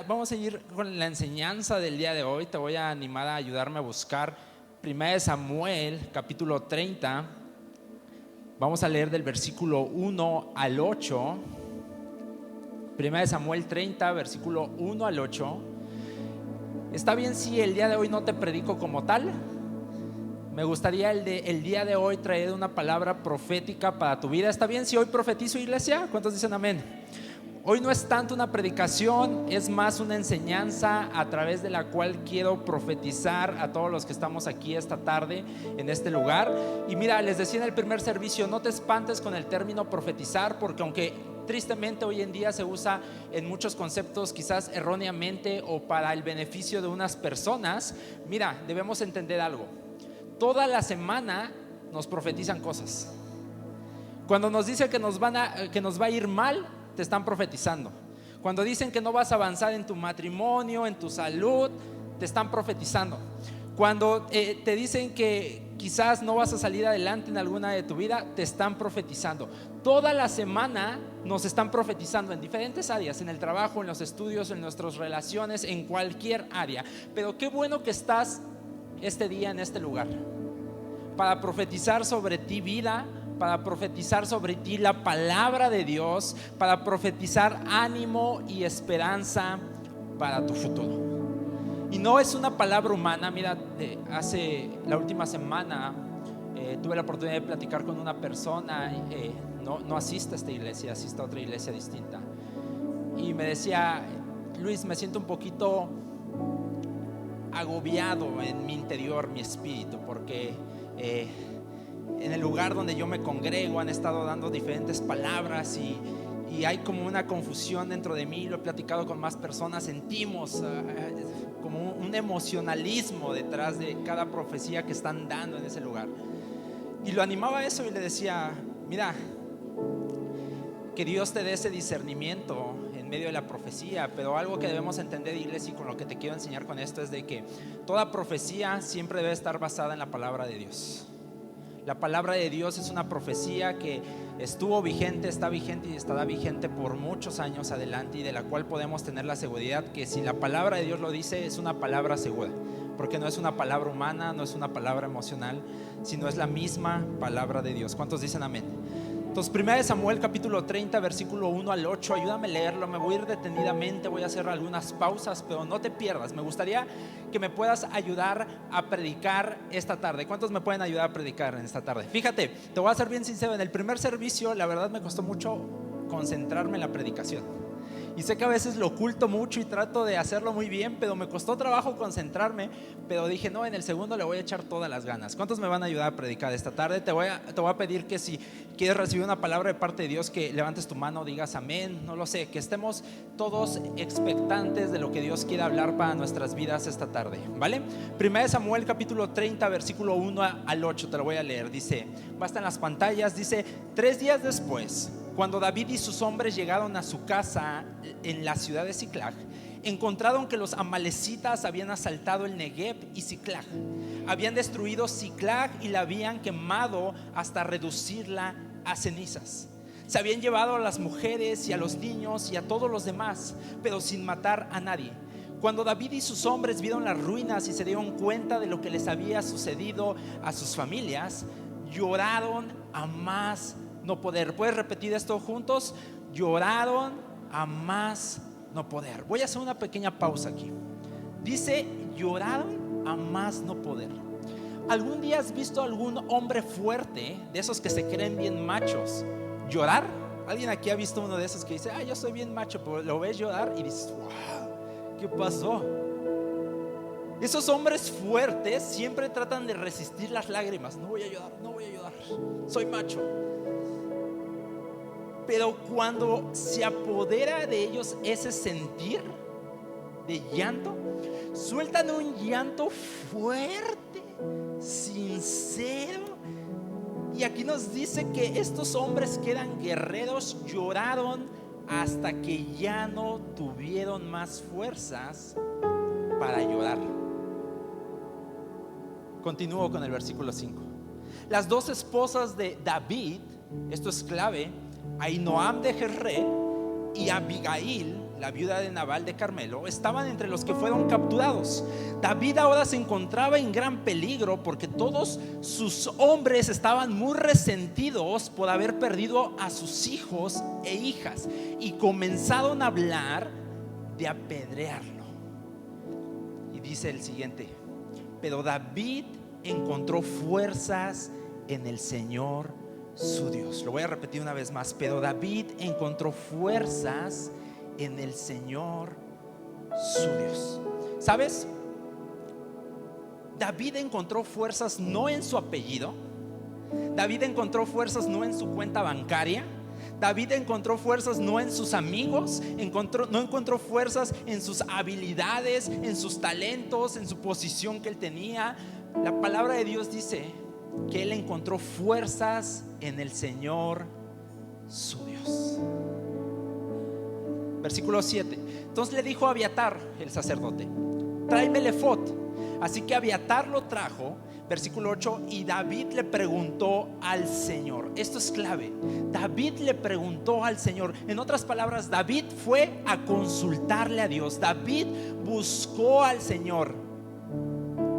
Vamos a seguir con la enseñanza del día de hoy. Te voy a animar a ayudarme a buscar 1 Samuel, capítulo 30. Vamos a leer del versículo 1 al 8. 1 Samuel 30, versículo 1 al 8. ¿Está bien si el día de hoy no te predico como tal? Me gustaría el día de hoy traer una palabra profética para tu vida. ¿Está bien si hoy profetizo, iglesia? ¿Cuántos dicen amén? Hoy no es tanto una predicación, es más una enseñanza a través de la cual quiero profetizar a todos los que estamos aquí esta tarde en este lugar. Y mira, les decía en el primer servicio, no te espantes con el término profetizar, porque aunque tristemente hoy en día se usa en muchos conceptos quizás erróneamente o para el beneficio de unas personas, mira, debemos entender algo. Toda la semana nos profetizan cosas. Cuando nos dicen que nos va a ir mal, te están profetizando. Cuando dicen que no vas a avanzar en tu matrimonio, en tu salud, te están profetizando. Cuando te dicen que quizás no vas a salir adelante en alguna de tu vida, te están profetizando. Toda la semana nos están profetizando en diferentes áreas, en el trabajo, en los estudios, en nuestras relaciones, en cualquier área. Pero qué bueno que estás este día en este lugar para profetizar sobre ti vida, para profetizar sobre ti la palabra de Dios, para profetizar ánimo y esperanza para tu futuro. Y no es una palabra humana. Mira, hace la última semana tuve la oportunidad de platicar con una persona, no asiste a esta iglesia, asiste a otra iglesia distinta, y me decía: Luis, me siento un poquito agobiado en mi interior, mi espíritu, porque en el lugar donde yo me congrego han estado dando diferentes palabras y hay como una confusión dentro de mí. Lo he platicado con más personas, sentimos como un emocionalismo detrás de cada profecía que están dando en ese lugar. Y lo animaba a eso y le decía: mira, que Dios te dé ese discernimiento en medio de la profecía, pero algo que debemos entender, iglesia, y con lo que te quiero enseñar con esto, es de que toda profecía siempre debe estar basada en la palabra de Dios. La palabra de Dios es una profecía que estuvo vigente, está vigente y estará vigente por muchos años adelante, y de la cual podemos tener la seguridad que si la palabra de Dios lo dice, es una palabra segura, porque no es una palabra humana, no es una palabra emocional, sino es la misma palabra de Dios. ¿Cuántos dicen amén? Entonces, 1 Samuel capítulo 30, versículo 1 al 8, ayúdame a leerlo. Me voy a ir detenidamente, voy a hacer algunas pausas, pero no te pierdas. Me gustaría que me puedas ayudar a predicar esta tarde. ¿Cuántos me pueden ayudar a predicar en esta tarde? Fíjate, te voy a ser bien sincero, en el primer servicio la verdad me costó mucho concentrarme en la predicación. Y sé que a veces lo oculto mucho y trato de hacerlo muy bien, pero me costó trabajo concentrarme. Pero dije, no, en el segundo le voy a echar todas las ganas. ¿Cuántos me van a ayudar a predicar esta tarde? Te voy a pedir que si quieres recibir una palabra de parte de Dios, que levantes tu mano, digas amén, no lo sé, que estemos todos expectantes de lo que Dios quiere hablar para nuestras vidas esta tarde, ¿vale? 1 Samuel capítulo 30, versículo 1 al 8, te lo voy a leer. Dice, va a estar en las pantallas, dice: 3 días después, cuando David y sus hombres llegaron a su casa en la ciudad de Siclag, encontraron que los amalecitas habían asaltado el Negev y Siclag. Habían destruido Siclag y la habían quemado hasta reducirla a cenizas. Se habían llevado a las mujeres y a los niños y a todos los demás, pero sin matar a nadie. Cuando David y sus hombres vieron las ruinas y se dieron cuenta de lo que les había sucedido a sus familias, lloraron a más no poder. ¿Puedes repetir esto juntos? Lloraron a más no poder. Voy a hacer una pequeña pausa aquí. Dice, lloraron a más no poder. ¿Algún día has visto a algún hombre fuerte, de esos que se creen bien machos, llorar? ¿Alguien aquí ha visto uno de esos que dice: yo soy bien macho? Pero lo ves llorar y dices: wow, ¿qué pasó? Esos hombres fuertes siempre tratan de resistir las lágrimas. No voy a llorar, no voy a llorar, soy macho. Pero cuando se apodera de ellos ese sentir de llanto, sueltan un llanto fuerte, sincero. Y aquí nos dice que estos hombres que eran guerreros lloraron hasta que ya no tuvieron más fuerzas para llorar. Continúo con el versículo 5. Las 2 esposas de David, esto es clave, Ahinoam de Jezreel y Abigail, la viuda de Nabal de Carmelo, estaban entre los que fueron capturados. David ahora se encontraba en gran peligro porque todos sus hombres estaban muy resentidos por haber perdido a sus hijos e hijas y comenzaron a hablar de apedrearlo. Y dice el siguiente: pero David encontró fuerzas en el Señor su Dios. Lo voy a repetir una vez más: pero David encontró fuerzas en el Señor su Dios. ¿Sabes? David encontró fuerzas no en su apellido. David encontró fuerzas no en su cuenta bancaria. David encontró fuerzas no en sus amigos. No encontró fuerzas en sus habilidades, en sus talentos, en su posición que él tenía. La palabra de Dios dice que él encontró fuerzas en el Señor su Dios. Versículo 7. Entonces le dijo a Abiatar, el sacerdote: tráeme el efod. Así que Abiatar lo trajo. Versículo 8. Y David le preguntó al Señor. Esto es clave. David le preguntó al Señor. En otras palabras, David fue a consultarle a Dios. David buscó al Señor.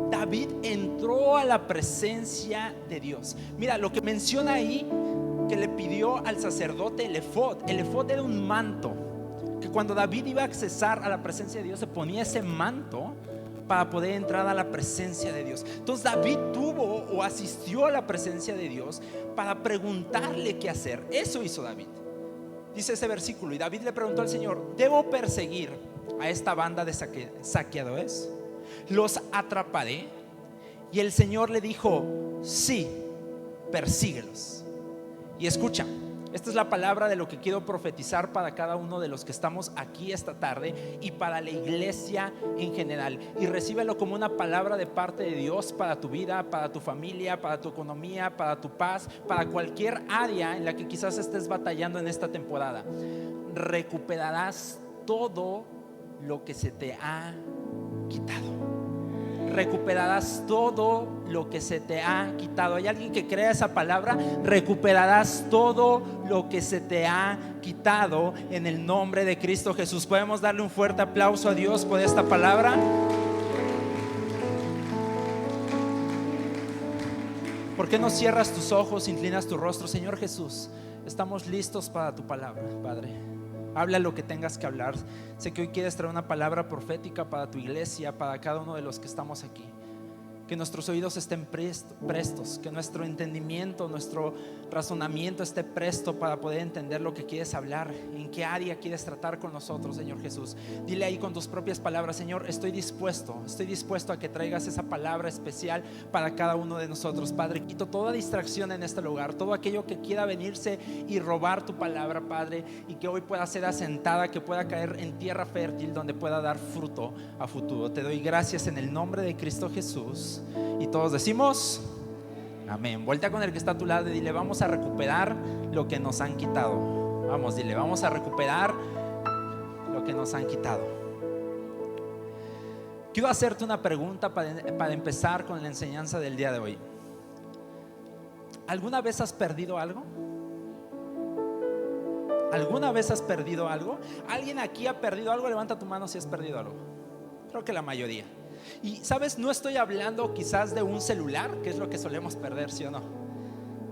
David entró a la presencia de Dios. Mira lo que menciona ahí, que le pidió al sacerdote el efod. El efod era un manto que cuando David iba a accesar a la presencia de Dios, se ponía ese manto para poder entrar a la presencia de Dios. Entonces David tuvo o asistió a la presencia de Dios para preguntarle qué hacer. Eso hizo David. Dice ese versículo: y David le preguntó al Señor: ¿debo perseguir a esta banda de saqueadores? ¿Los atraparé? Y el Señor le dijo: sí, persíguelos. Y escucha, esta es la palabra de lo que quiero profetizar para cada uno de los que estamos aquí esta tarde y para la iglesia en general. Y recíbelo como una palabra de parte de Dios para tu vida, para tu familia, para tu economía, para tu paz, para cualquier área en la que quizás estés batallando en esta temporada. Recuperarás todo lo que se te ha quitado. Recuperarás todo lo que se te ha quitado. ¿Hay alguien que crea esa palabra? Recuperarás todo lo que se te ha quitado en el nombre de Cristo Jesús. ¿Podemos darle un fuerte aplauso a Dios por esta palabra? ¿Por qué no cierras tus ojos, inclinas tu rostro? Señor Jesús, estamos listos para tu palabra, Padre. Habla lo que tengas que hablar. Sé que hoy quieres traer una palabra profética para tu iglesia, para cada uno de los que estamos aquí. Que nuestros oídos estén prestos, que nuestro entendimiento, nuestro razonamiento esté presto para poder entender lo que quieres hablar, en qué área quieres tratar con nosotros, Señor Jesús. Dile ahí con tus propias palabras: Señor, estoy dispuesto a que traigas esa palabra especial para cada uno de nosotros. Padre, quito toda distracción en este lugar, todo aquello que quiera venirse y robar tu palabra, Padre, y que hoy pueda ser asentada, que pueda caer en tierra fértil donde pueda dar fruto a futuro. Te doy gracias en el nombre de Cristo Jesús. Y todos decimos amén. Vuelta con el que está a tu lado y dile: vamos a recuperar lo que nos han quitado. Vamos, dile: vamos a recuperar lo que nos han quitado. Quiero hacerte una pregunta para empezar con la enseñanza del día de hoy. ¿Alguna vez has perdido algo? ¿Alguna vez has perdido algo? ¿Alguien aquí ha perdido algo? Levanta tu mano si has perdido algo. Creo que la mayoría. Y sabes, no estoy hablando quizás de un celular, que es lo que solemos perder, ¿sí o no?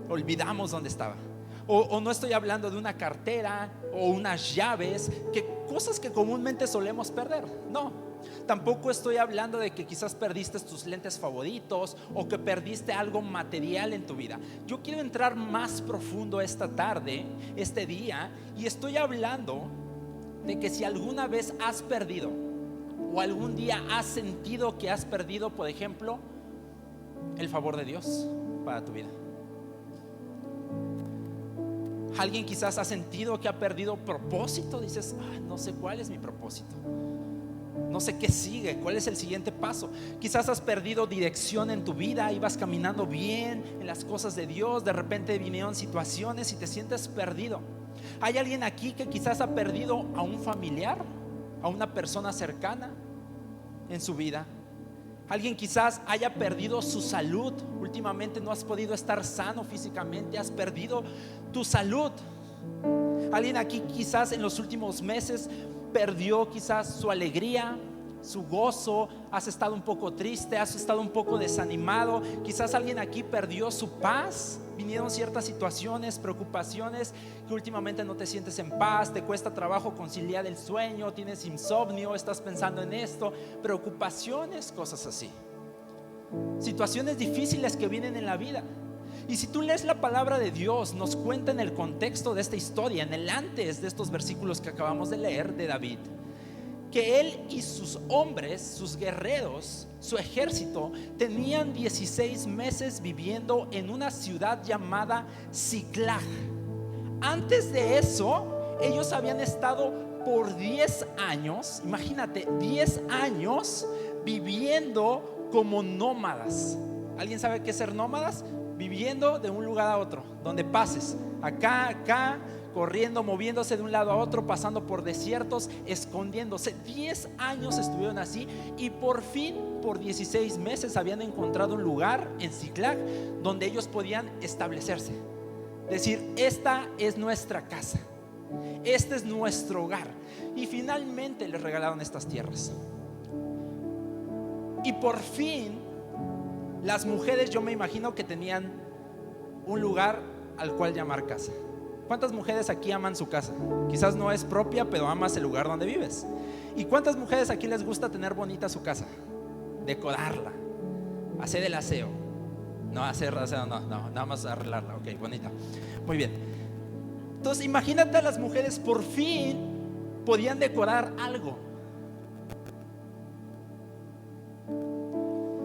Olvidamos dónde estaba. O no estoy hablando de una cartera o unas llaves, cosas que comúnmente solemos perder. No, tampoco estoy hablando de que quizás perdiste tus lentes favoritos o que perdiste algo material en tu vida. Yo quiero entrar más profundo esta tarde, este día, y estoy hablando de que si alguna vez has perdido o algún día has sentido que has perdido, por ejemplo, el favor de Dios para tu vida. Alguien quizás ha sentido que ha perdido propósito. Dices: no sé cuál es mi propósito, no sé qué sigue, cuál es el siguiente paso. Quizás has perdido dirección en tu vida, ibas caminando bien en las cosas de Dios, de repente vinieron situaciones y te sientes perdido. Hay alguien aquí que quizás ha perdido a un familiar, a una persona cercana en su vida. Alguien quizás haya perdido su salud. Últimamente no has podido estar sano físicamente, has perdido tu salud. Alguien aquí quizás en los últimos meses perdió quizás su alegría, su gozo, has estado un poco triste, has estado un poco desanimado, quizás alguien aquí perdió su paz, vinieron ciertas situaciones, preocupaciones que últimamente no te sientes en paz, te cuesta trabajo conciliar el sueño, tienes insomnio, estás pensando en esto, preocupaciones, cosas así, situaciones difíciles que vienen en la vida. Y si tú lees la palabra de Dios, nos cuenta en el contexto de esta historia, en el antes de estos versículos que acabamos de leer de David, que él y sus hombres, sus guerreros, su ejército, tenían 16 meses viviendo en una ciudad llamada Siclag. Antes de eso, ellos habían estado por 10 años, imagínate, 10 años viviendo como nómadas. ¿Alguien sabe qué es ser nómadas? Viviendo de un lugar a otro, donde pases, acá, corriendo, moviéndose de un lado a otro, pasando por desiertos, escondiéndose. 10 años estuvieron así y por fin, por 16 meses, habían encontrado un lugar en Siclag donde ellos podían establecerse. Decir, esta es nuestra casa, este es nuestro hogar. Y finalmente les regalaron estas tierras. Y por fin, las mujeres, yo me imagino que tenían un lugar al cual llamar casa. ¿Cuántas mujeres aquí aman su casa? Quizás no es propia, pero amas el lugar donde vives. ¿Y cuántas mujeres aquí les gusta tener bonita su casa? Decorarla, hacer el aseo. No, hacer aseo, no, nada más arreglarla. Ok, bonita. Muy bien. Entonces imagínate, a las mujeres por fin podían decorar algo.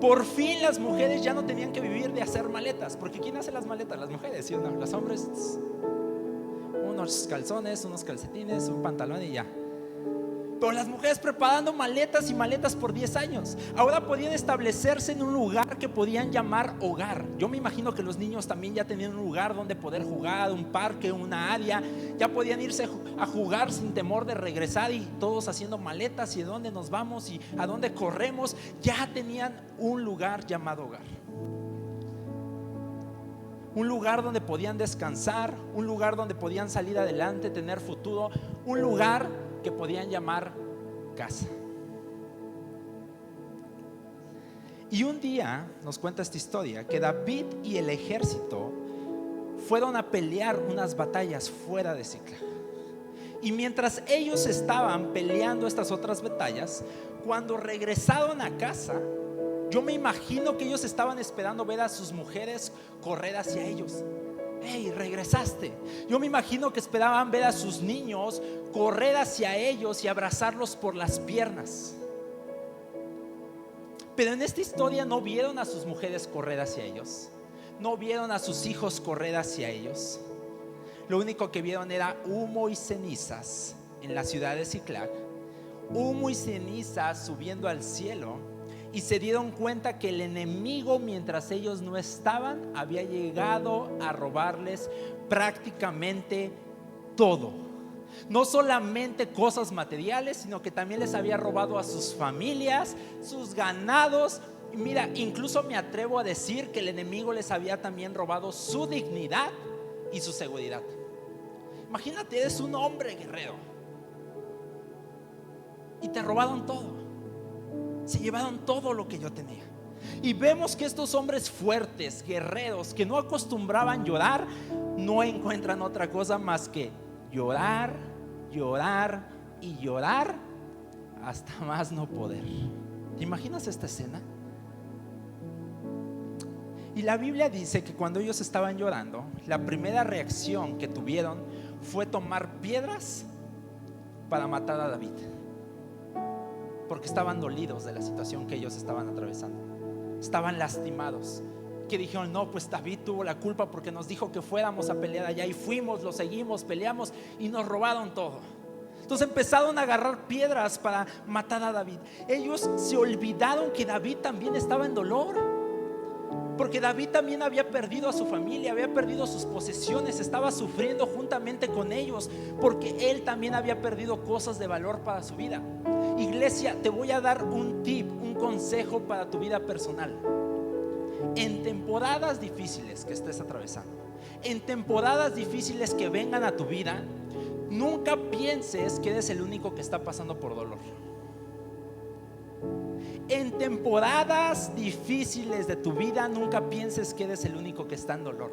Por fin las mujeres ya no tenían que vivir de hacer maletas. Porque ¿quién hace las maletas? Las mujeres, ¿sí o no? Los hombres, unos calzones, unos calcetines, un pantalón y ya. Pero las mujeres preparando maletas y maletas por 10 años. Ahora podían establecerse en un lugar que podían llamar hogar. Yo me imagino que los niños también ya tenían un lugar donde poder jugar, un parque, una área. Ya podían irse a jugar sin temor de regresar, y todos haciendo maletas y de dónde nos vamos y a dónde corremos. Ya tenían un lugar llamado hogar. Un lugar donde podían descansar, un lugar donde podían salir adelante, tener futuro, un lugar que podían llamar casa. Y un día nos cuenta esta historia que David y el ejército fueron a pelear unas batallas fuera de Siclag. Y mientras ellos estaban peleando estas otras batallas, cuando regresaron a casa, yo me imagino que ellos estaban esperando ver a sus mujeres correr hacia ellos. Hey, regresaste. Yo me imagino que esperaban ver a sus niños correr hacia ellos y abrazarlos por las piernas. Pero en esta historia no vieron a sus mujeres correr hacia ellos, no vieron a sus hijos correr hacia ellos. Lo único que vieron era humo y cenizas en la ciudad de Siclag, humo y cenizas subiendo al cielo. Y se dieron cuenta que el enemigo, mientras ellos no estaban, había llegado a robarles prácticamente todo. No solamente cosas materiales, sino que también les había robado a sus familias, sus ganados. Y mira, incluso me atrevo a decir que el enemigo les había también robado su dignidad y su seguridad. Imagínate, eres un hombre guerrero y te robaron todo. Se llevaron todo lo que yo tenía. Y vemos que estos hombres fuertes, guerreros, que no acostumbraban llorar, no encuentran otra cosa más que llorar, llorar y llorar hasta más no poder. ¿Te imaginas esta escena? Y la Biblia dice que cuando ellos estaban llorando, la primera reacción que tuvieron fue tomar piedras para matar a David, porque estaban dolidos de la situación que ellos estaban atravesando. Estaban lastimados, que dijeron, no, pues David tuvo la culpa porque nos dijo que fuéramos a pelear allá, y fuimos, lo seguimos, peleamos y nos robaron todo. Entonces empezaron a agarrar piedras para matar a David. Ellos se olvidaron que David también estaba en dolor, porque David también había perdido a su familia, había perdido sus posesiones, estaba sufriendo juntamente con ellos, porque él también había perdido cosas de valor para su vida. Iglesia, te voy a dar un tip, un consejo para tu vida personal. En temporadas difíciles que estés atravesando, en temporadas difíciles que vengan a tu vida, Nunca pienses que eres el único que está pasando por dolor. En temporadas difíciles de tu vida, nunca pienses que eres el único que está en dolor.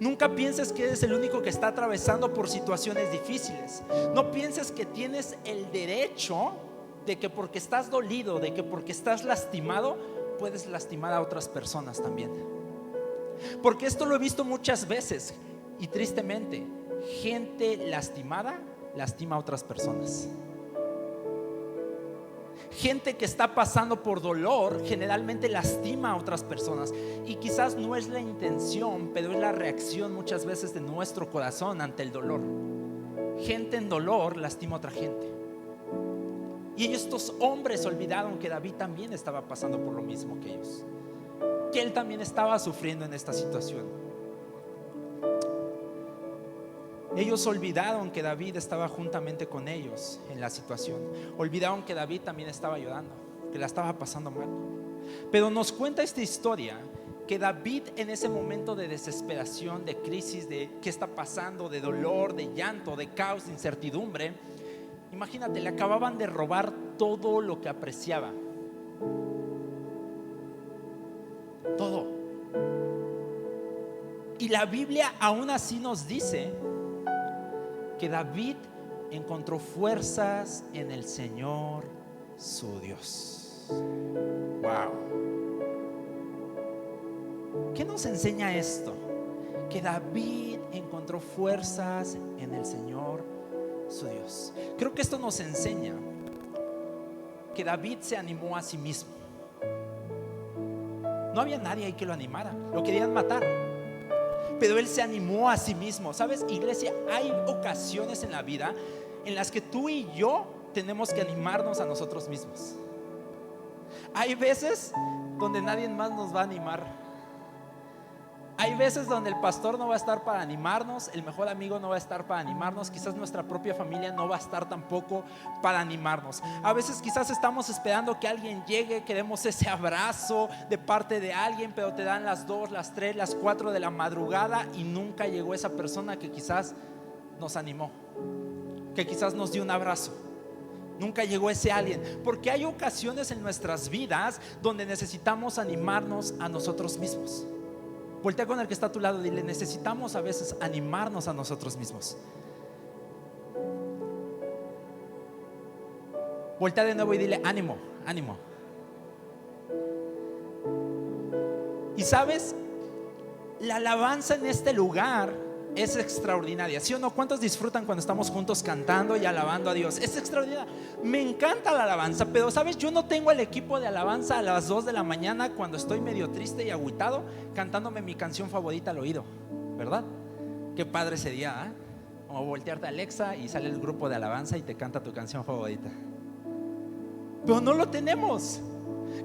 Nunca pienses que eres el único que está atravesando por situaciones difíciles. No pienses que tienes el derecho de que porque estás dolido, de que porque estás lastimado, puedes lastimar a otras personas también. Porque esto lo he visto muchas veces y tristemente, gente lastimada lastima a otras personas. Gente que está pasando por dolor generalmente lastima a otras personas, y quizás no es la intención, pero es la reacción muchas veces de nuestro corazón ante el dolor. Gente en dolor lastima a otra gente. Y estos hombres olvidaron que David también estaba pasando por lo mismo que ellos, que él también estaba sufriendo en esta situación. Ellos olvidaron que David estaba juntamente con ellos en la situación. Olvidaron que David también estaba llorando, que la estaba pasando mal. Pero nos cuenta esta historia que David, en ese momento de desesperación, de crisis, de qué está pasando, de dolor, de llanto, de caos, de incertidumbre, imagínate, le acababan de robar todo lo que apreciaba. Todo. Y la Biblia aún así nos dice que David encontró fuerzas en el Señor su Dios. Wow. ¿Qué nos enseña esto? Que David encontró fuerzas en el Señor su Dios. Creo que esto nos enseña que David se animó a sí mismo. No había nadie ahí que lo animara, lo querían matar, pero él se animó a sí mismo. ¿Sabes, iglesia? Hay ocasiones en la vida en las que tú y yo tenemos que animarnos a nosotros mismos. Hay veces donde nadie más nos va a animar. Hay veces donde el pastor no va a estar para animarnos, el mejor amigo no va a estar para animarnos, quizás nuestra propia familia no va a estar tampoco para animarnos. A veces quizás estamos esperando que alguien llegue, queremos ese abrazo de parte de alguien, pero te dan las 2, las 3, las 4 de la madrugada y nunca llegó esa persona que quizás nos animó, que quizás nos dio un abrazo. Nunca llegó ese alguien, porque hay ocasiones en nuestras vidas donde necesitamos animarnos a nosotros mismos. Voltea con el que está a tu lado y dile: necesitamos a veces animarnos a nosotros mismos. Voltea de nuevo y dile: ánimo, ánimo. Y sabes, la alabanza en este lugar es extraordinaria, ¿sí o no? ¿Cuántos disfrutan cuando estamos juntos cantando y alabando a Dios? Es extraordinaria. Me encanta la alabanza, pero sabes, yo no tengo el equipo de alabanza a las 2 de la mañana cuando estoy medio triste y agüitado, cantándome mi canción favorita al oído, ¿verdad? Qué padre sería, ¿eh? Como voltearte a Alexa y sale el grupo de alabanza y te canta tu canción favorita. Pero no lo tenemos.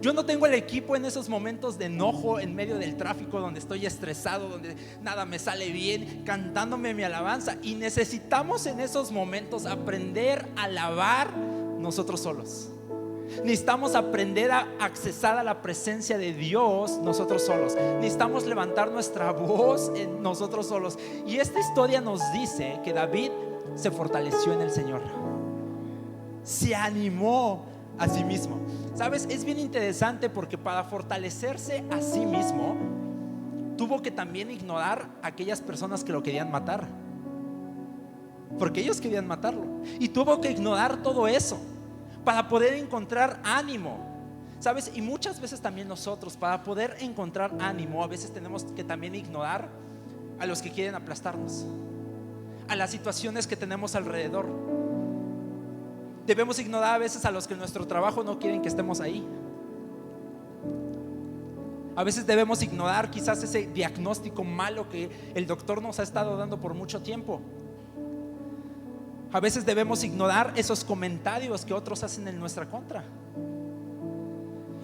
Yo no tengo el equipo en esos momentos de enojo, en medio del tráfico, donde estoy estresado, donde nada me sale bien, cantándome mi alabanza. Y necesitamos en esos momentos aprender a alabar nosotros solos. Necesitamos aprender a accesar a la presencia de Dios nosotros solos. Necesitamos levantar nuestra voz en nosotros solos. Y esta historia nos dice que David se fortaleció en el Señor, se animó a sí mismo. Sabes, es bien interesante porque para fortalecerse a sí mismo tuvo que también ignorar a aquellas personas que lo querían matar, porque ellos querían matarlo, y tuvo que ignorar todo eso para poder encontrar ánimo. Sabes, y muchas veces también nosotros, para poder encontrar ánimo, a veces tenemos que también ignorar a los que quieren aplastarnos, a las situaciones que tenemos alrededor. Debemos ignorar a veces a los que en nuestro trabajo no quieren que estemos ahí. A veces debemos ignorar quizás ese diagnóstico malo que el doctor nos ha estado dando por mucho tiempo. A veces debemos ignorar esos comentarios que otros hacen en nuestra contra.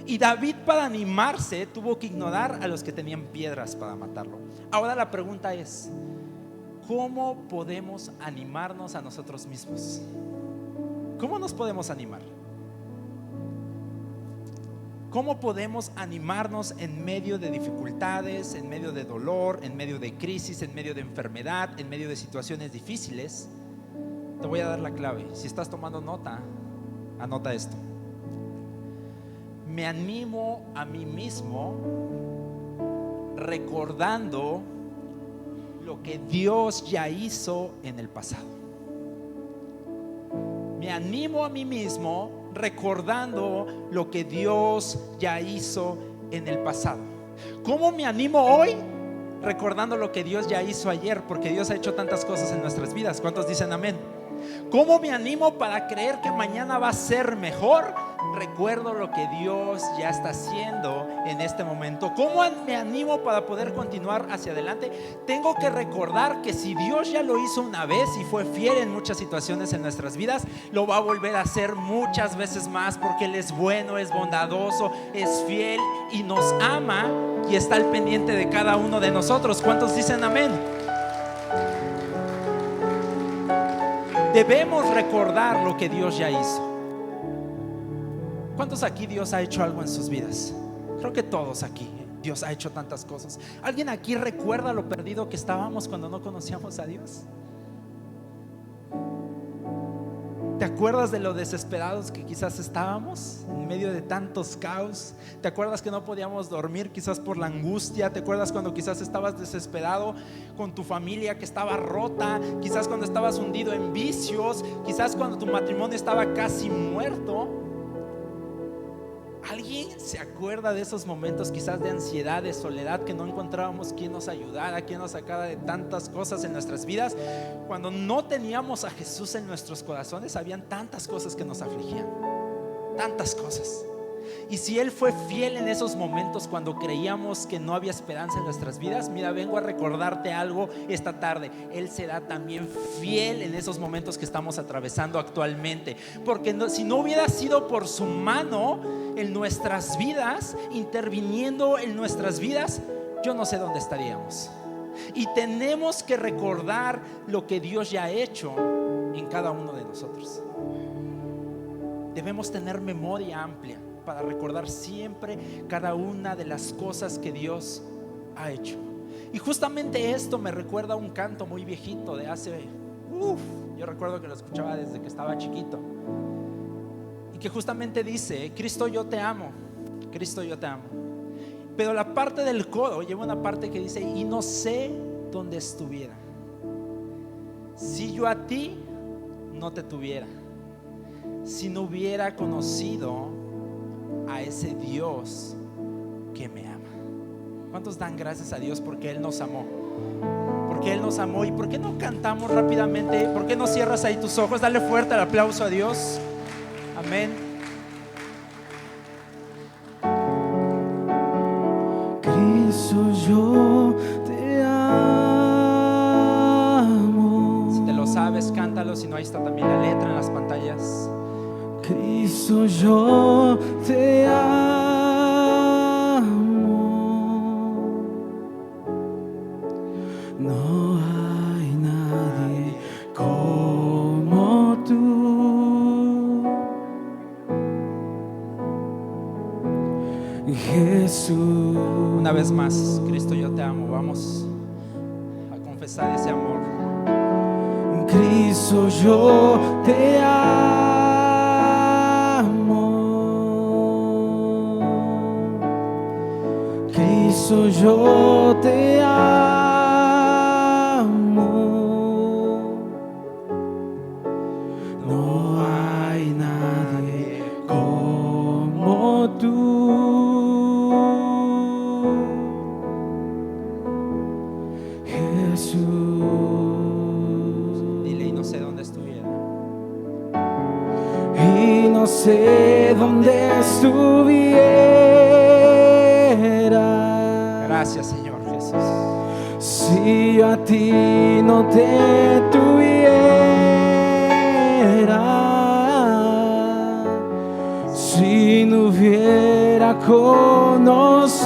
Y David, para animarse, tuvo que ignorar a los que tenían piedras para matarlo. Ahora la pregunta es: ¿cómo podemos animarnos a nosotros mismos? ¿Cómo nos podemos animar? ¿Cómo podemos animarnos en medio de dificultades, en medio de dolor, en medio de crisis, en medio de enfermedad, en medio de situaciones difíciles? Te voy a dar la clave. Si estás tomando nota, anota esto. Me animo a mí mismo recordando lo que Dios ya hizo en el pasado. Me animo a mí mismo recordando lo que Dios ya hizo en el pasado. ¿Cómo me animo hoy? Recordando lo que Dios ya hizo ayer, porque Dios ha hecho tantas cosas en nuestras vidas. ¿Cuántos dicen amén? ¿Cómo me animo para creer que mañana va a ser mejor? Recuerdo lo que Dios ya está haciendo en este momento. ¿Cómo me animo para poder continuar hacia adelante? Tengo que recordar que si Dios ya lo hizo una vez y fue fiel en muchas situaciones en nuestras vidas, lo va a volver a hacer muchas veces más, porque Él es bueno, es bondadoso, es fiel y nos ama y está al pendiente de cada uno de nosotros. ¿Cuántos dicen amén? Debemos recordar lo que Dios ya hizo. ¿Cuántos aquí Dios ha hecho algo en sus vidas? Creo que todos aquí. Dios ha hecho tantas cosas. ¿Alguien aquí recuerda lo perdido que estábamos cuando no conocíamos a Dios? ¿Te acuerdas de lo desesperados que quizás estábamos en medio de tantos caos? ¿Te acuerdas que no podíamos dormir quizás por la angustia? ¿Te acuerdas cuando quizás estabas desesperado con tu familia que estaba rota? Quizás cuando estabas hundido en vicios, quizás cuando tu matrimonio estaba casi muerto. ¿Alguien se acuerda de esos momentos quizás de ansiedad, de soledad, que no encontrábamos quien nos ayudara, quien nos sacara de tantas cosas en nuestras vidas? Cuando no teníamos a Jesús en nuestros corazones, habían tantas cosas que nos afligían, tantas cosas. Y si Él fue fiel en esos momentos cuando creíamos que no había esperanza en nuestras vidas, mira, vengo a recordarte algo esta tarde. Él será también fiel en esos momentos que estamos atravesando actualmente, porque si no hubiera sido por su mano en nuestras vidas, interviniendo en nuestras vidas, yo no sé dónde estaríamos. Y tenemos que recordar lo que Dios ya ha hecho en cada uno de nosotros. Debemos tener memoria amplia para recordar siempre cada una de las cosas que Dios ha hecho. Y justamente esto me recuerda a un canto muy viejito de hace yo recuerdo que lo escuchaba desde que estaba chiquito, y que justamente dice: Cristo, yo te amo, Cristo, yo te amo. Pero la parte del coro lleva una parte que dice: y no sé dónde estuviera si yo a ti no te tuviera, si no hubiera conocido a ese Dios que me ama. ¿Cuántos dan gracias a Dios porque Él nos amó? Porque Él nos amó. ¿Y por qué no cantamos rápidamente? ¿Por qué no cierras ahí tus ojos? Dale fuerte el aplauso a Dios. Amén. Cristo, yo te amo. Si te lo sabes, cántalo. Si no, ahí está también la letra en las pantallas. Cristo, yo te amo. No hay nadie como tú, Jesús. Una vez más, Cristo, yo te amo. Vamos a confesar ese amor. Cristo, yo te amo. Cristo, yo te amo. No hay nadie como tú, Jesús. Dile: y no sé dónde estuviera. Y no sé dónde estuviera. Gracias, Señor Jesús. Si a ti no te tuviera, si no hubiera conocido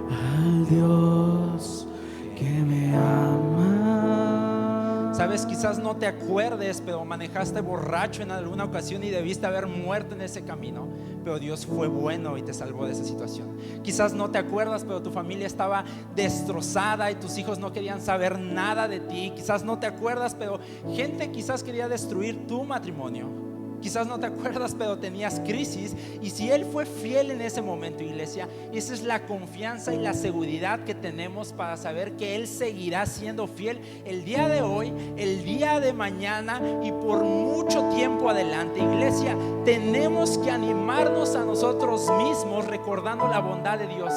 al Dios que me ama. Sabes, quizás no te acuerdes, pero manejaste borracho en alguna ocasión y debiste haber muerto en ese camino, pero Dios fue bueno y te salvó de esa situación. Quizás no te acuerdas, pero tu familia estaba destrozada y tus hijos no querían saber nada de ti. Quizás no te acuerdas, pero gente quizás quería destruir tu matrimonio. Quizás no te acuerdas, pero tenías crisis. Y si Él fue fiel en ese momento, iglesia, esa es la confianza y la seguridad que tenemos para saber que Él seguirá siendo fiel el día de hoy, el día de mañana y por mucho tiempo adelante. Iglesia, tenemos que animarnos a nosotros mismos recordando la bondad de Dios,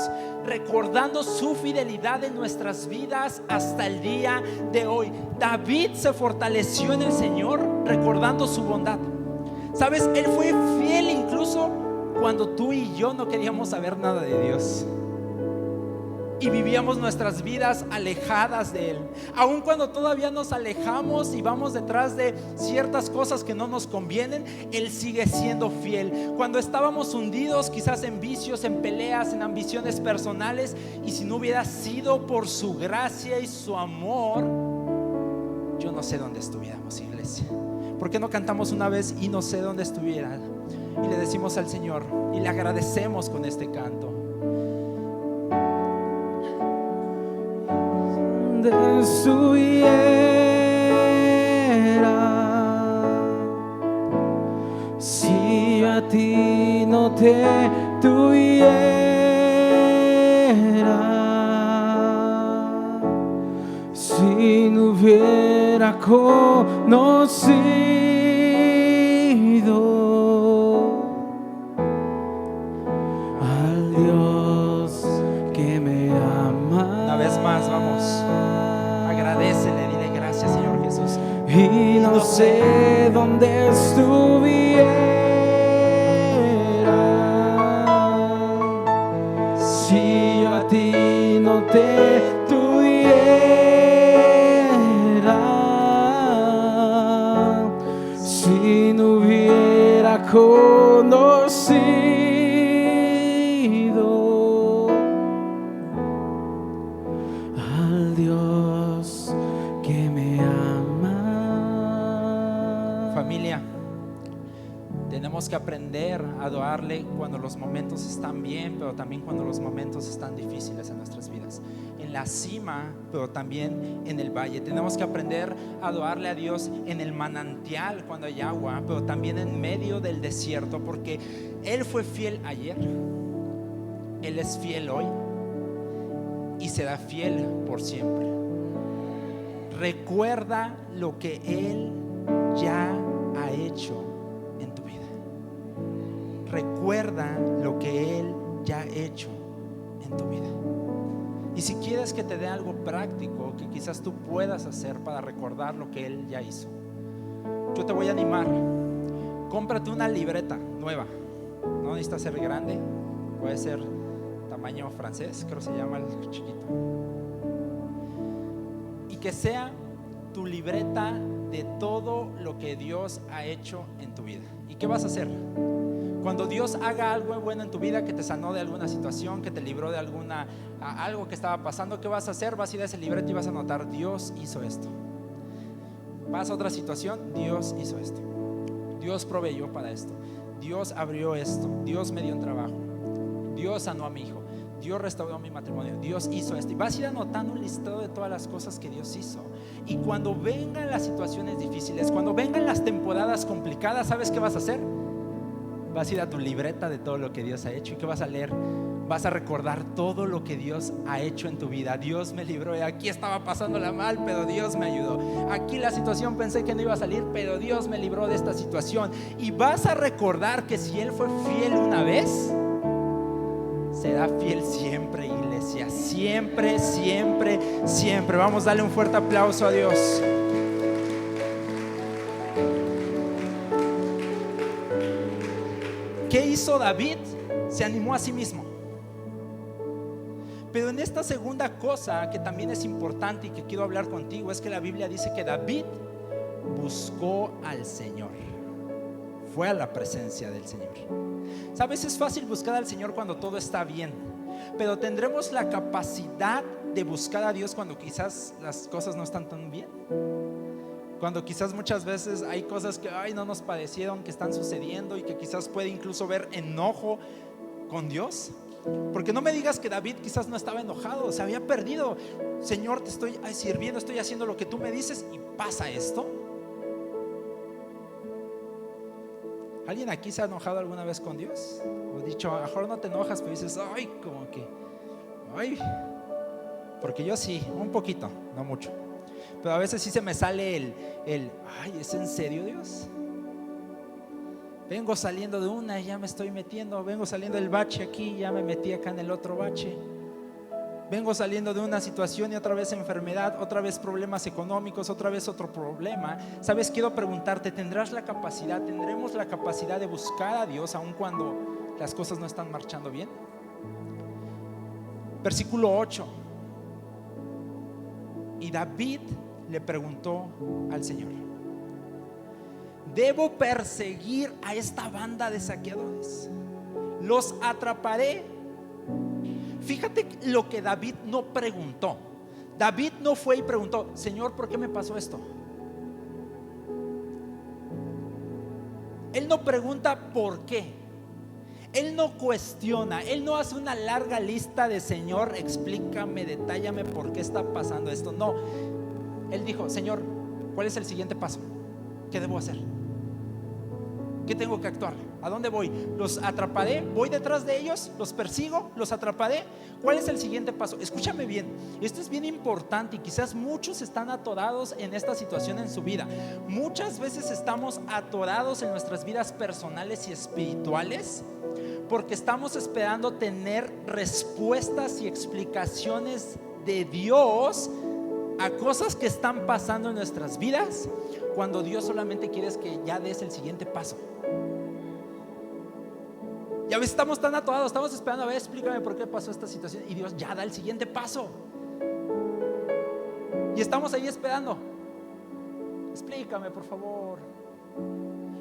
recordando su fidelidad en nuestras vidas hasta el día de hoy. David se fortaleció en el Señor recordando su bondad. Sabes, Él fue fiel incluso cuando tú y yo no queríamos saber nada de Dios y vivíamos nuestras vidas alejadas de Él. Aun cuando todavía nos alejamos y vamos detrás de ciertas cosas que no nos convienen, Él sigue siendo fiel. Cuando estábamos hundidos quizás en vicios, en peleas, en ambiciones personales, y si no hubiera sido por su gracia y su amor, yo no sé dónde estuviéramos, iglesia. ¿Por qué no cantamos una vez y no sé dónde estuviera? Y le decimos al Señor y le agradecemos con este canto. ¿Dónde estuviera si a ti no te tuviera? Si no hubiera conocido al Dios que me ama. Una vez más, vamos, agradécele, dile gracias, Señor Jesús. Y no sé dónde estuviera si a ti no te tuviera, si no hubiera conocido al Dios que me ama. Familia, tenemos que aprender a adorarle cuando los momentos están bien, pero también cuando los momentos están difíciles en nuestras vidas. En la cima, pero también en el valle. Tenemos que aprender a adorarle a Dios en el manantial cuando hay agua, pero también en medio del desierto, porque Él fue fiel ayer, Él es fiel hoy y será fiel por siempre. Recuerda lo que Él ya ha hecho en tu vida. Recuerda lo que Él ya ha hecho en tu vida. Y si quieres que te dé algo práctico que quizás tú puedas hacer para recordar lo que Él ya hizo, yo te voy a animar. Cómprate una libreta nueva. No necesita ser grande, puede ser tamaño francés, creo que se llama el chiquito. Y que sea tu libreta de todo lo que Dios ha hecho en tu vida. ¿Y qué vas a hacer? Cuando Dios haga algo bueno en tu vida, que te sanó de alguna situación, que te libró de algo que estaba pasando, ¿qué vas a hacer? Vas a ir a ese libreta y vas a anotar: Dios hizo esto. Vas a otra situación: Dios hizo esto. Dios proveyó para esto. Dios abrió esto. Dios me dio un trabajo. Dios sanó a mi hijo. Dios restauró mi matrimonio. Dios hizo esto. Y vas a ir anotando un listado de todas las cosas que Dios hizo. Y cuando vengan las situaciones difíciles, cuando vengan las temporadas complicadas, ¿sabes qué vas a hacer? Vas a ir a tu libreta de todo lo que Dios ha hecho. ¿Y qué vas a leer? Vas a recordar todo lo que Dios ha hecho en tu vida. Dios me libró, y aquí estaba pasándola mal, pero Dios me ayudó. Aquí la situación pensé que no iba a salir, pero Dios me libró de esta situación. Y vas a recordar que si Él fue fiel una vez, será fiel siempre, iglesia. Siempre, siempre, siempre. Vamos a darle un fuerte aplauso a Dios. ¿Qué hizo David? Se animó a sí mismo. Pero en esta segunda cosa que también es importante y que quiero hablar contigo, es que la Biblia dice que David buscó al Señor. Fue a la presencia del Señor. Sabes, es fácil buscar al Señor cuando todo está bien, pero tendremos la capacidad de buscar a Dios cuando quizás las cosas no están tan bien. Cuando quizás muchas veces hay cosas que no nos padecieron, que están sucediendo y que quizás puede incluso ver enojo con Dios. Porque no me digas que David quizás no estaba enojado, se había perdido. Señor, te estoy sirviendo, estoy haciendo lo que tú me dices y pasa esto. ¿Alguien aquí se ha enojado alguna vez con Dios? O dicho, a lo mejor no te enojas, pero dices, como que, porque yo sí, un poquito, no mucho. Pero a veces sí se me sale el ¿es en serio, Dios? Vengo saliendo de una y ya me estoy metiendo. Vengo saliendo del bache aquí y ya me metí acá en el otro bache. Vengo saliendo de una situación y otra vez enfermedad, otra vez problemas económicos, otra vez otro problema. ¿Sabes? Quiero preguntarte, ¿tendremos la capacidad de buscar a Dios aun cuando las cosas no están marchando bien? Versículo 8. Y David le preguntó al Señor: ¿debo perseguir a esta banda de saqueadores? ¿Los atraparé? Fíjate lo que David no preguntó. David no fue y preguntó: Señor, ¿por qué me pasó esto? Él no pregunta por qué. Él no cuestiona. Él no hace una larga lista de: Señor, explícame, detállame por qué está pasando esto. No. Él dijo: Señor, ¿cuál es el siguiente paso? ¿Qué debo hacer? ¿Qué tengo que actuar? ¿A dónde voy? ¿Los atraparé? ¿Voy detrás de ellos? ¿Los persigo? ¿Los atraparé? ¿Cuál es el siguiente paso? Escúchame bien, esto es bien importante y quizás muchos están atorados en esta situación en su vida. Muchas veces estamos atorados en nuestras vidas personales y espirituales porque estamos esperando tener respuestas y explicaciones de Dios a cosas que están pasando en nuestras vidas, cuando Dios solamente quiere que ya des el siguiente paso. Y a veces estamos tan atorados, estamos esperando: a ver, explícame por qué pasó esta situación, y Dios ya da el siguiente paso. Y estamos ahí esperando: explícame, por favor.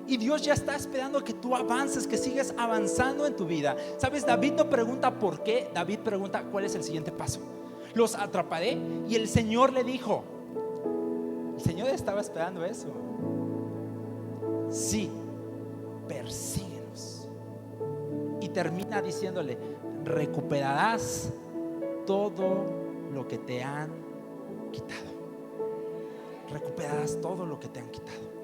Y Dios ya está esperando que tú avances, que sigas avanzando en tu vida. ¿Sabes? David no pregunta por qué, David pregunta: ¿cuál es el siguiente paso? ¿Los atraparé? Y el Señor le dijo. El Señor estaba esperando eso. Sí, persíguelos. Y termina diciéndole: recuperarás todo lo que te han quitado. Recuperarás todo lo que te han quitado.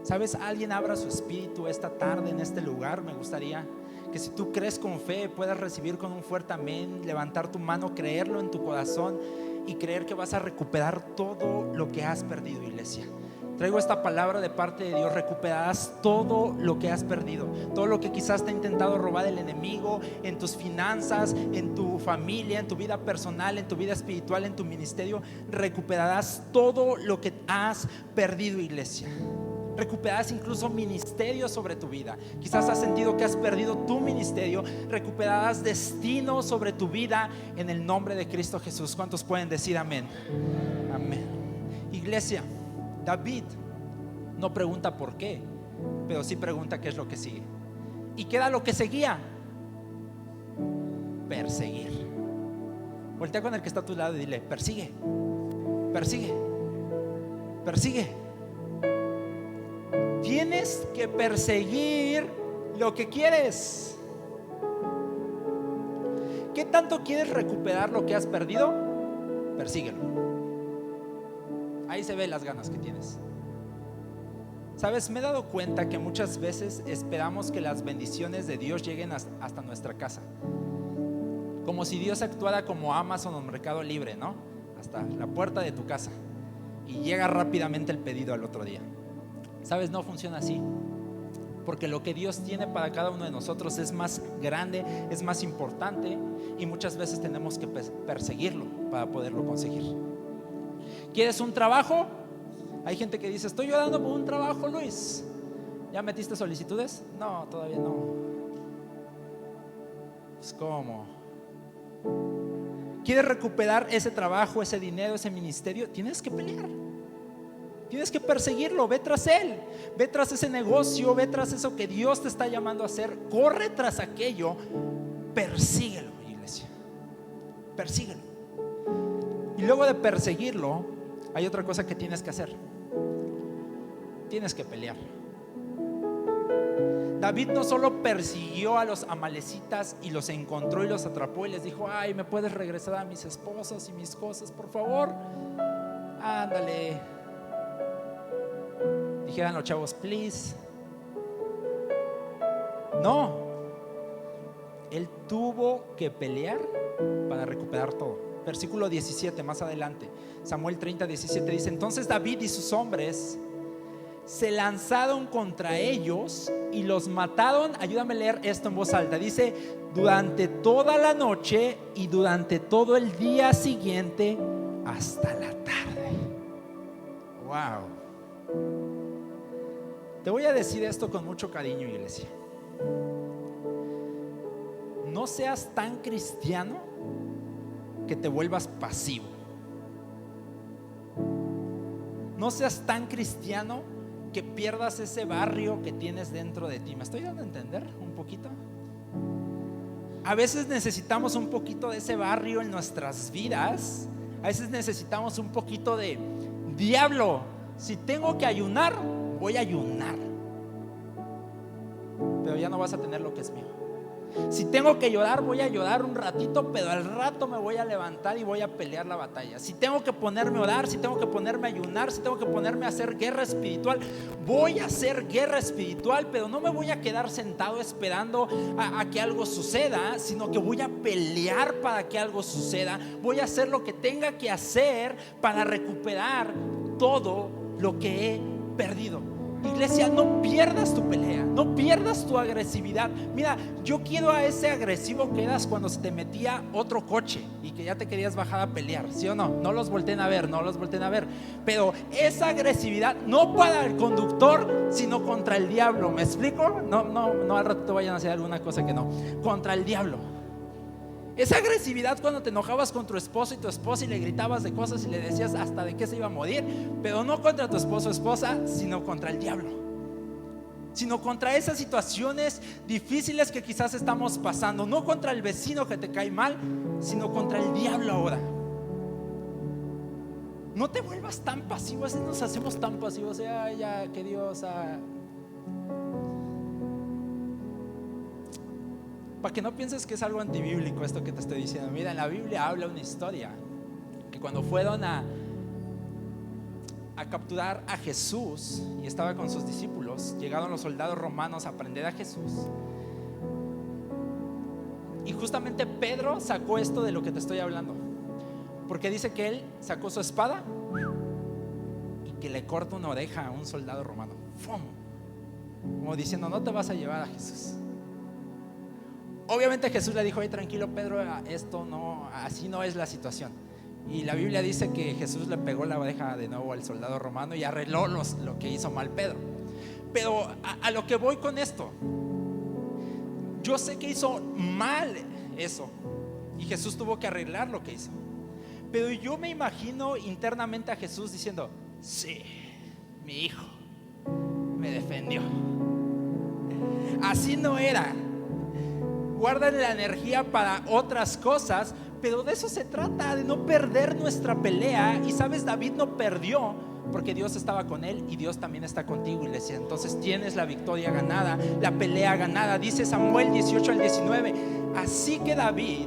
¿Sabes? Alguien abra su espíritu esta tarde en este lugar. Me gustaría que, si tú crees con fe, puedas recibir con un fuerte amén, levantar tu mano, creerlo en tu corazón y creer que vas a recuperar todo lo que has perdido, iglesia. Traigo esta palabra de parte de Dios: recuperarás todo lo que has perdido, todo lo que quizás te ha intentado robar el enemigo, en tus finanzas, en tu familia, en tu vida personal, en tu vida espiritual, en tu ministerio. Recuperarás todo lo que has perdido, iglesia. Recuperarás incluso ministerio sobre tu vida. Quizás has sentido que has perdido tu ministerio. Recuperarás destino sobre tu vida en el nombre de Cristo Jesús. ¿Cuántos pueden decir amén? Amén. Iglesia, David no pregunta por qué, pero sí pregunta qué es lo que sigue. ¿Y qué era lo que seguía? Perseguir. Voltea con el que está a tu lado y dile: persigue, persigue, persigue. Tienes que perseguir lo que quieres. ¿Qué tanto quieres recuperar lo que has perdido? Persíguelo. Ahí se ven las ganas que tienes. ¿Sabes? Me he dado cuenta que muchas veces esperamos que las bendiciones de Dios lleguen hasta nuestra casa, como si Dios actuara como Amazon o Mercado Libre, ¿no? Hasta la puerta de tu casa, y llega rápidamente el pedido al otro día. ¿Sabes? No funciona así, porque lo que Dios tiene para cada uno de nosotros es más grande, es más importante, y muchas veces tenemos que perseguirlo para poderlo conseguir. ¿Quieres un trabajo? Hay gente que dice: estoy llorando por un trabajo, Luis. ¿Ya metiste solicitudes? No, todavía no. Pues, ¿cómo? ¿Quieres recuperar ese trabajo, ese dinero, ese ministerio? Tienes que pelear. Tienes que perseguirlo, ve tras él, ve tras ese negocio, ve tras eso que Dios te está llamando a hacer. Corre tras aquello, persíguelo, iglesia, persíguelo. Y luego de perseguirlo, Hay otra cosa que tienes que hacer. Tienes que pelear. David no solo persiguió a los amalecitas y los encontró y los atrapó y les dijo: ay, ¿me puedes regresar a mis esposas y mis cosas, por favor? Ándale, dijeran los chavos, please. No, él tuvo que pelear para recuperar todo. Versículo 17, más adelante, Samuel 30:17 dice: entonces David y sus hombres se lanzaron contra ellos y los mataron. Ayúdame a leer esto en voz alta. Dice: durante toda la noche y durante todo el día siguiente hasta la tarde. Wow. Te voy a decir esto con mucho cariño, iglesia. No seas tan cristiano que te vuelvas pasivo. No seas tan cristiano que pierdas ese barrio que tienes dentro de ti. ¿Me estoy dando a entender un poquito? A veces necesitamos un poquito de ese barrio en nuestras vidas. A veces necesitamos un poquito de: diablo, si tengo que ayunar, voy a ayunar, pero ya no vas a tener lo que es mío. Si tengo que llorar, voy a llorar un ratito, pero al rato me voy a levantar y voy a pelear la batalla. Si tengo que ponerme a orar, si tengo que ponerme a ayunar, si tengo que ponerme a hacer guerra espiritual, voy a hacer guerra espiritual, pero no me voy a quedar sentado esperando a que algo suceda, sino que voy a pelear para que algo suceda. Voy a hacer lo que tenga que hacer para recuperar todo lo que he perdido. Iglesia, no pierdas tu pelea, no pierdas tu agresividad. Mira, yo quiero a ese agresivo que eras cuando se te metía otro coche y que ya te querías bajar a pelear, ¿sí o no? No los volteen a ver, no los volteen a ver. Pero esa agresividad no para el conductor, sino contra el diablo. ¿Me explico? No al rato te vayan a hacer alguna cosa que no. Contra el diablo. Esa agresividad cuando te enojabas con tu esposo y tu esposa y le gritabas de cosas y le decías hasta de qué se iba a morir, pero no contra tu esposo o esposa, sino contra el diablo, sino contra esas situaciones difíciles que quizás estamos pasando, no contra el vecino que te cae mal, sino contra el diablo ahora. No te vuelvas tan pasivo. A veces nos hacemos tan pasivos. Ya, que Dios para que no pienses que es algo antibíblico esto que te estoy diciendo. Mira, en la Biblia habla una historia que cuando fueron a capturar a Jesús y estaba con sus discípulos, llegaron los soldados romanos a prender a Jesús. Y justamente Pedro sacó esto de lo que te estoy hablando, porque dice que él sacó su espada y que le corta una oreja a un soldado romano. ¡Fum! Como diciendo: no te vas a llevar a Jesús. Obviamente Jesús le dijo: ay, tranquilo Pedro, esto no, así no es la situación. Y la Biblia dice que Jesús le pegó la oreja de nuevo al soldado romano y arregló lo que hizo mal Pedro. Pero a lo que voy con esto, yo sé que hizo mal eso y Jesús tuvo que arreglar lo que hizo. Pero yo me imagino internamente a Jesús diciendo: sí, mi hijo me defendió. Así no era. Guardan la energía para otras cosas, pero de eso se trata, de no perder nuestra pelea. Y sabes, David no perdió porque Dios estaba con él y Dios también está contigo, iglesia. Entonces tienes la victoria ganada, la pelea ganada. Dice Samuel 18:19: así que David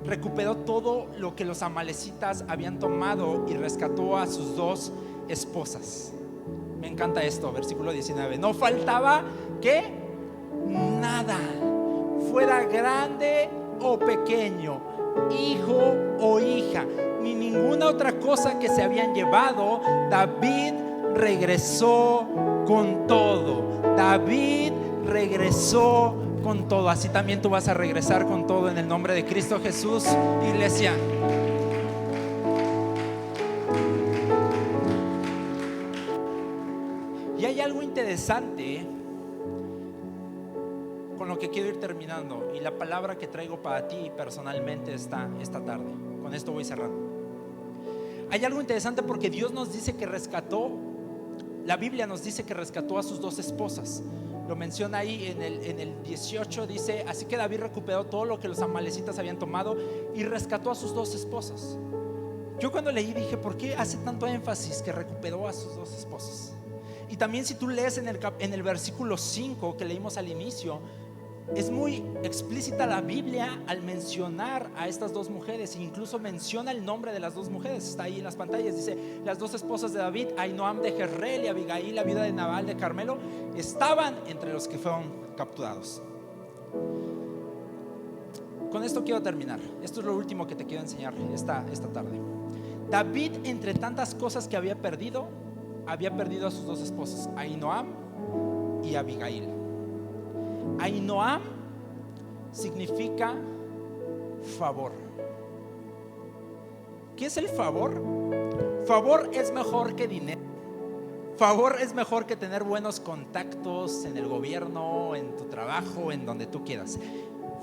recuperó todo lo que los amalecitas habían tomado y rescató a sus 2 esposas. Me encanta esto, versículo 19: no faltaba ¿qué? Nada, fuera grande o pequeño, hijo o hija, ni ninguna otra cosa que se habían llevado. David regresó con todo. David regresó con todo. Así también tú vas a regresar con todo en el nombre de Cristo Jesús, iglesia. Y hay algo interesante con lo que quiero ir terminando, y la palabra que traigo para ti personalmente esta tarde. Con esto voy cerrando. Hay algo interesante porque Dios nos dice que rescató, la Biblia nos dice que rescató a sus 2 esposas. Lo menciona ahí en el 18, dice: así que David recuperó todo lo que los amalecitas habían tomado y rescató a sus 2 esposas. Yo cuando leí dije, ¿por qué hace tanto énfasis que recuperó a sus dos esposos? Y también si tú lees en el versículo 5 que leímos al inicio, es muy explícita la Biblia al mencionar a estas dos mujeres. Incluso menciona el nombre de las dos mujeres. Está ahí en las pantallas. Dice: las dos esposas de David, Ahinoam de Jezreel y Abigail, la viuda de Nabal de Carmelo, estaban entre los que fueron capturados. Con esto quiero terminar. Esto es lo último que te quiero enseñar esta tarde. David, entre tantas cosas que había perdido a sus dos esposos, Ahinoam y Abigail. Ahinoam significa favor. ¿Qué es el favor? Favor es mejor que dinero. Favor es mejor que tener buenos contactos en el gobierno, en tu trabajo, en donde tú quieras.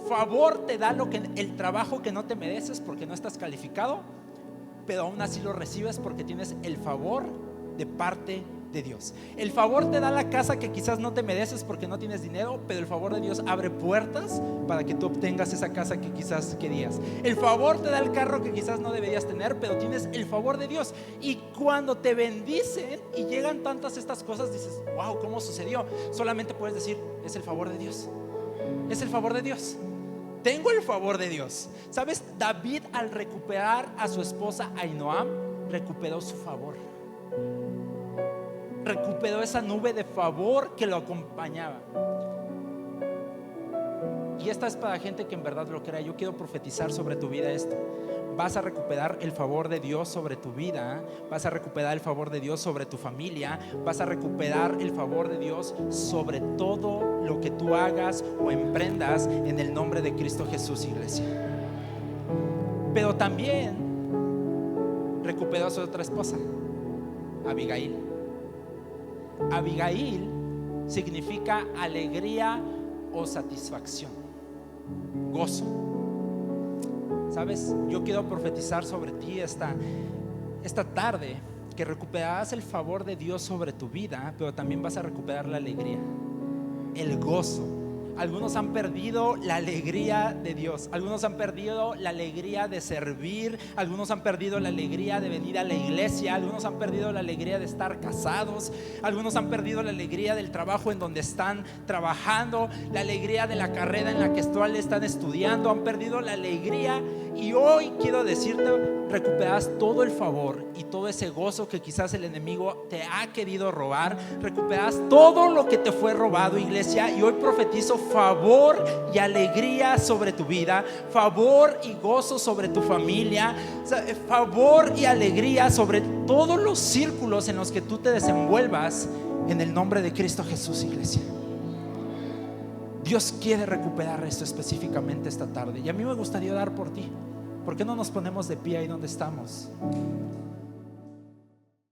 Favor te da el trabajo que no te mereces porque no estás calificado, pero aún así lo recibes porque tienes el favor de parte de Dios. El favor te da la casa que quizás no te mereces porque no tienes dinero, pero el favor de Dios abre puertas para que tú obtengas esa casa que quizás querías. El favor te da el carro que quizás no deberías tener, pero tienes el favor de Dios. Y cuando te bendicen y llegan tantas estas cosas, dices: wow, ¿cómo sucedió? Solamente puedes decir: es el favor de Dios. Es el favor de Dios. Tengo el favor de Dios. ¿Sabes? David, al recuperar a su esposa Ahinoam, recuperó su favor. Recuperó esa nube de favor que lo acompañaba. Y esta es para gente que en verdad lo crea. Yo quiero profetizar sobre tu vida esto. Vas a recuperar el favor de Dios sobre tu vida. Vas a recuperar el favor de Dios sobre tu familia. Vas a recuperar el favor de Dios sobre todo lo que tú hagas o emprendas en el nombre de Cristo Jesús, iglesia. Pero también recuperó a su otra esposa, Abigail. Abigail significa alegría o satisfacción, gozo. ¿Sabes? Yo quiero profetizar sobre ti esta tarde que recuperarás el favor de Dios sobre tu vida, pero también vas a recuperar la alegría, el gozo. Algunos han perdido la alegría de Dios. Algunos han perdido la alegría de servir. Algunos han perdido la alegría de venir a la iglesia. Algunos han perdido la alegría de estar casados. Algunos han perdido la alegría del trabajo en donde están trabajando, la alegría de la carrera en la que están estudiando. Han perdido la alegría. Y hoy quiero decirte, recuperas todo el favor y todo ese gozo que quizás el enemigo te ha querido robar. Recuperas todo lo que te fue robado, iglesia. Y hoy profetizo favor y alegría sobre tu vida, favor y gozo sobre tu familia, favor y alegría sobre todos los círculos en los que tú te desenvuelvas, en el nombre de Cristo Jesús, iglesia. Dios quiere recuperar esto específicamente esta tarde, y a mí me gustaría orar por ti. ¿Por qué no nos ponemos de pie ahí donde estamos?